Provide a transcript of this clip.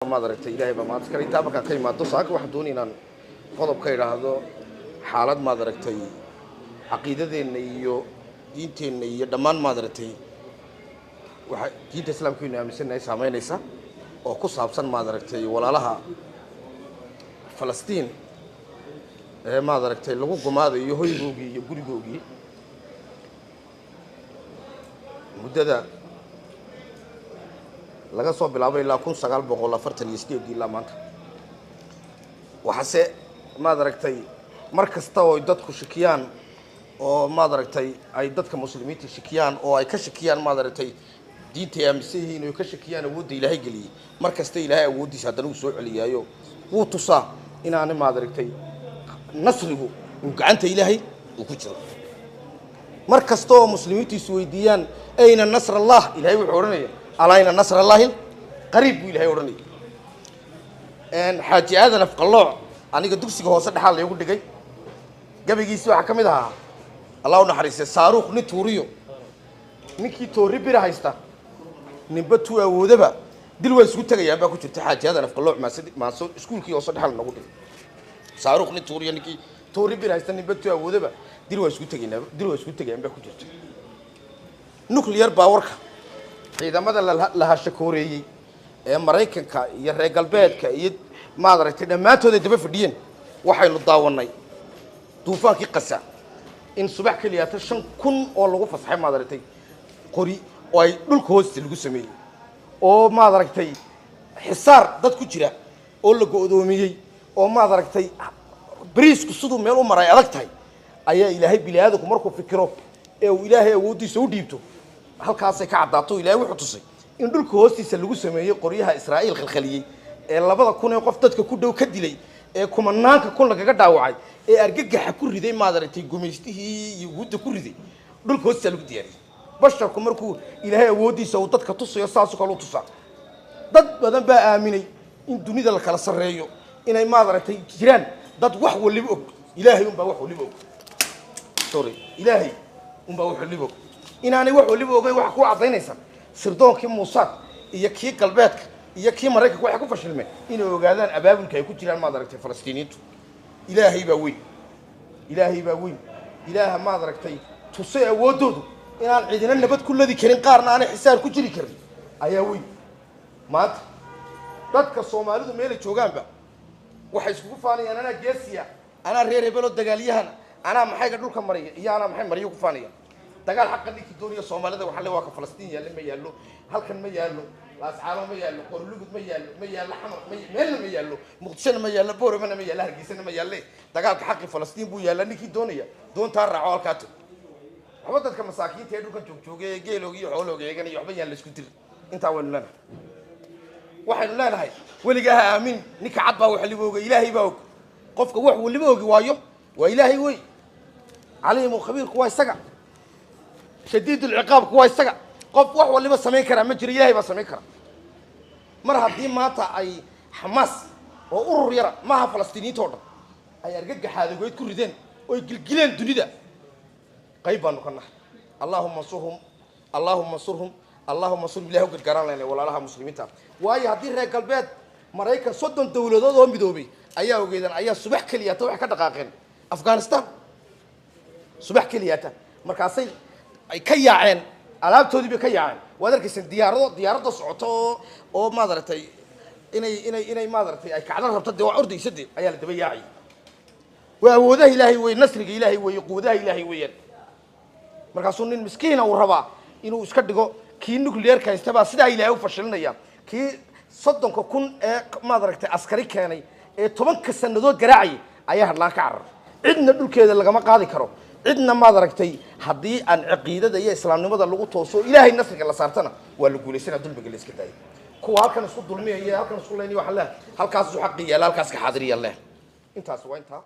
ما دركت إلهي بما تذكر إنت بقى كي ما تصاق وحدوني إن قضب كي هذا حالات ما دركتي عقيدة إنه دينتين إنه دمان ما دركتي دين الإسلام كنا مسنا إسلامين إسا أو قصة بسن ما دركتي ولا لها فلسطين ما دركتي لو قم هذا يهوي جوجي يقول جوجي مدة laga soo bilaabay ilaa 1940 ilaa maanta waxa ma aragtay markasta oo dadku shikiyaan oo ma aragtay ay dadka muslimiinta shikiyaan oo ay ka shikiyaan ma aragtay diinta aaminsan oo ka shikiyaan awoodda Ilaahay galiyay markasta Ilaahay awoodiisa hadana uu soo celiyaayo wuu tusaa inaan ma aragtay nasrigu uu gacanta Ilaahay uu ku jiro markasta oo muslimiintu is weydiiyaan ayna nasr Allah Ilaahay wuxuu oranayaa علينا نصر الله قريب ويله يورني إن حاجة هذا نفق الله أنا قد دكسي هو صدق حال يقول دقي قبل يجيسوا حكم ده الله نحرسه صاروخ نتوريو نكى توري برهايستا نبتوا وذبا دلوقتي سكوت تجي أبغى كنت حاجة هذا نفق الله مع سكول كي وصل حال نقول صاروخ نتوريو نكى توري برهايستا نبتوا وذبا دلوقتي سكوت تجي أبغى كنت نوكلير باورك إذا ماذا لها شكوري أمريكا كا يرجع البيت كا ما أدري ما تودي تبي في الدين وحيل الضاوني طوفان كي قسا إن صباح كليات الشن كن الله فصحى ما أدري قري أي دول كوست اللي قسمي أو ما أدري حصار ضد كتيرة أو اللي قدومي أو ما أدري بريس كسودو ميلو مراي أدري أيه إلهي بلي هذا كمركو فكره أو إلهي ودي سوديبتو halkaas ay ka cadaato Ilaahay wuxuu tusay in dhulka hoostiisa lagu sameeyay qoryaha Israa'iil khalkhaliyay ee labada kun ee qof dadka ku dhow ka dilay ee kumanaanka kun laga dhaawacay ee argagaxa ku riday maadartay gumeystihii yuhuudda ku riday dhulka hoostiisa lagu diyaariyay basharku markuu Ilaahay awoodiisa uu dadka tusayo saas oo kale u tusaa dad badan baa aaminay in dunida la kala sareeyo inay maadartay jiraan dad wax waliba og Ilaahay un baa wax waliba og Ilaahay un baa wax waliba og inaanay wax waliba ogay wax ku cadeynaysan sirdoonkii Muusaad iyo kii galbeedka iyo kii Mareykanka waxa ku fashilmay inay ogaadaan abaabulka ay ku jiraan ma aragtay Falastiiniintu Ilaahay baa weyn Ilaaha ma aragtay tusay awoodoodu inaan cidina nabad ku ladi karin qaarna aan xisaab ku jiri karin ayaa weyn maanta dadka Soomaalidu meel ay joogaanba waxay isku faanayaan ana geesiya ana reer hebelo dagaalyahan ana maxay dhulka mariyo iyo ana maxay mariyo ku faanayaan dagaal xaq dhigi dooniyo Soomaalida waxa la waa Falastiin yaal ma yaalo halkan ma yaalo laascaalo ma yaalo qorlugud ma yaalo xamar meel ma yaalo muqdisho ma yaalo boorama ma yaalo hargeysa ma yaalo dagaalka xaqi Falastiin buu yaala ninkii doonaya doonta raaco halkaas waxba dadka masaakiinta ee dhulka joogay geeloogi iyo xooloogeegan iyo waxba yaan la isku dir inta waxaynu leenahay waligaa aamin ninka cad baa wax libooga Ilaahay baa og qofka wax waliba ogi waayo waa Ilaahay way عليم خبير كويس سجع شديد العقاب كويس سجع قف وح واللي بس سمين كرا مجري إلهي بس سمين كرا مرة دي ماتا أي حماس وأور يرى ما فلسطيني تورد أي أرجع هذا قوي كل دين ويقلقلين دنيا قيبا نكنا اللهم صرهم اللهم صر بالله وقد قران لنا ولا لها مسلمين تام وأي هذه رجال بيت مريكا صدق دولة دوم بدوبي أيه وجيدا أيه صبح كلياته وحكا دقائقين أفغانستان صبح كلياته مركزي أي كياعين ألعاب تودي بكياعين وذلك سن ديارة صعوته أو ما درتي إني ما درتي أي كعدر ربطة وعرض يسدي أيه الدبياعي وده إلهي وينصر إلهي ويقوده إلهي وين مركزون المسكين أو الربع إنه يسكتجو كي نوكلير كايستبا سدا إلهي وفشلنا يا كي صدق كون ما درتي عسكري كاني تمنك السندود جراعي أيه الله كعر عندنا دول كذا اللي جماعة قاضي كرو عندنا ما دركتي حدي عن عقيدة ده إسلام نمط اللغة توصل إلهي الناس اللي صارتنا واللي يقول سنة دول بجلس كتاي كوا هالكن نسقط ظلمية هي هالكن نسقط ليني وحلا هالكاس حقيقية لا هالكاس كحاضرية الله أنت سوى أنت